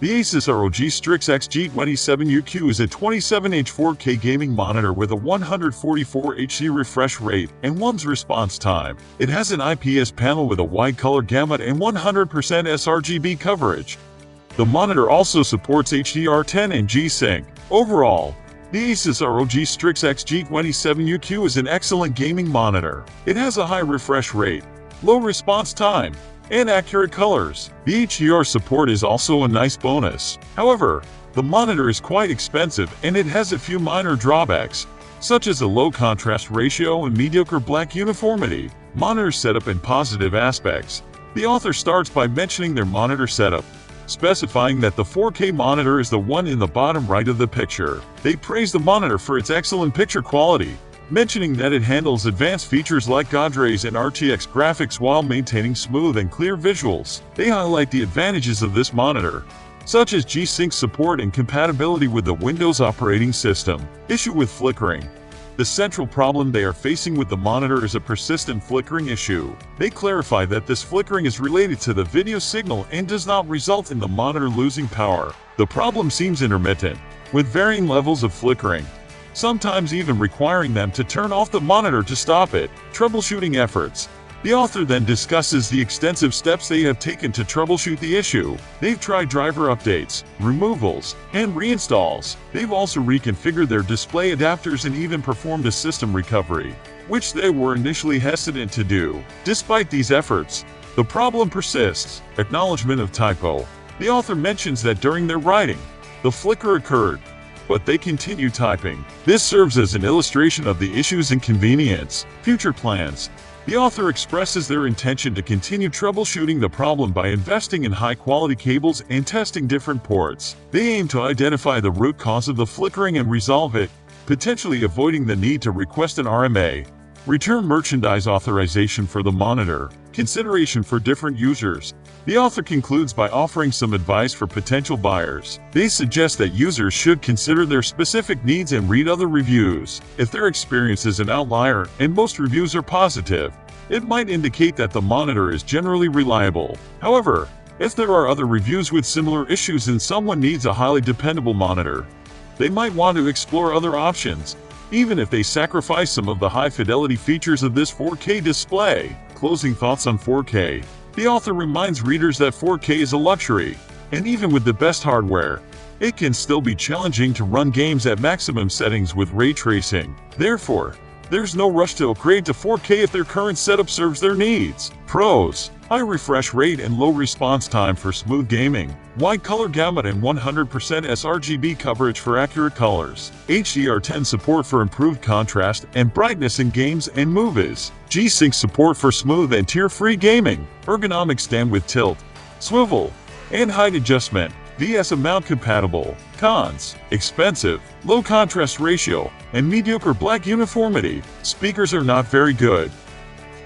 The ASUS ROG Strix XG27UQ is a 27-inch 4K gaming monitor with a 144 Hz refresh rate and 1's response time. It has an IPS panel with a wide color gamut and 100% sRGB coverage. The monitor also supports HDR10 and G-Sync. Overall, the ASUS ROG Strix XG27UQ is an excellent gaming monitor. It has a high refresh rate, low response time, and accurate colors. The HDR support is also a nice bonus. However, the monitor is quite expensive and it has a few minor drawbacks, such as a low contrast ratio and mediocre black uniformity. Monitor setup and positive aspects. The author starts by mentioning their monitor setup, specifying that the 4K monitor is the one in the bottom right of the picture. They praise the monitor for its excellent picture quality, mentioning that it handles advanced features like God rays and RTX graphics while maintaining smooth and clear visuals. They highlight the advantages of this monitor, such as G-Sync support and compatibility with the Windows operating system. Issue with flickering. The central problem they are facing with the monitor is a persistent flickering issue. They clarify that this flickering is related to the video signal and does not result in the monitor losing power. The problem seems intermittent, with varying levels of flickering, sometimes even requiring them to turn off the monitor to stop it. Troubleshooting efforts. The author then discusses the extensive steps they have taken to troubleshoot the issue. They've tried driver updates, removals, and reinstalls. They've also reconfigured their display adapters and even performed a system recovery, which they were initially hesitant to do. Despite these efforts, the problem persists. Acknowledgement of typo. The author mentions that during their writing, the flicker occurred, but they continue typing. This serves as an illustration of the issue's inconvenience. Future plans. The author expresses their intention to continue troubleshooting the problem by investing in high-quality cables and testing different ports. They aim to identify the root cause of the flickering and resolve it, potentially avoiding the need to request an RMA. Return merchandise authorization for the monitor. Consideration for different users. The author concludes by offering some advice for potential buyers. They suggest that users should consider their specific needs and read other reviews. If their experience is an outlier and most reviews are positive, it might indicate that the monitor is generally reliable. However, if there are other reviews with similar issues and someone needs a highly dependable monitor, they might want to explore other options, even if they sacrifice some of the high-fidelity features of this 4K display. Closing thoughts on 4K. The author reminds readers that 4K is a luxury, and even with the best hardware, it can still be challenging to run games at maximum settings with ray tracing. Therefore, there's no rush to upgrade to 4K if their current setup serves their needs. Pros. High refresh rate and low response time for smooth gaming. Wide color gamut and 100% sRGB coverage for accurate colors. HDR10 support for improved contrast and brightness in games and movies. G-Sync support for smooth and tear-free gaming. Ergonomic stand with tilt, swivel, and height adjustment. VS mount compatible. Cons. Expensive, low contrast ratio, and mediocre black uniformity. Speakers are not very good.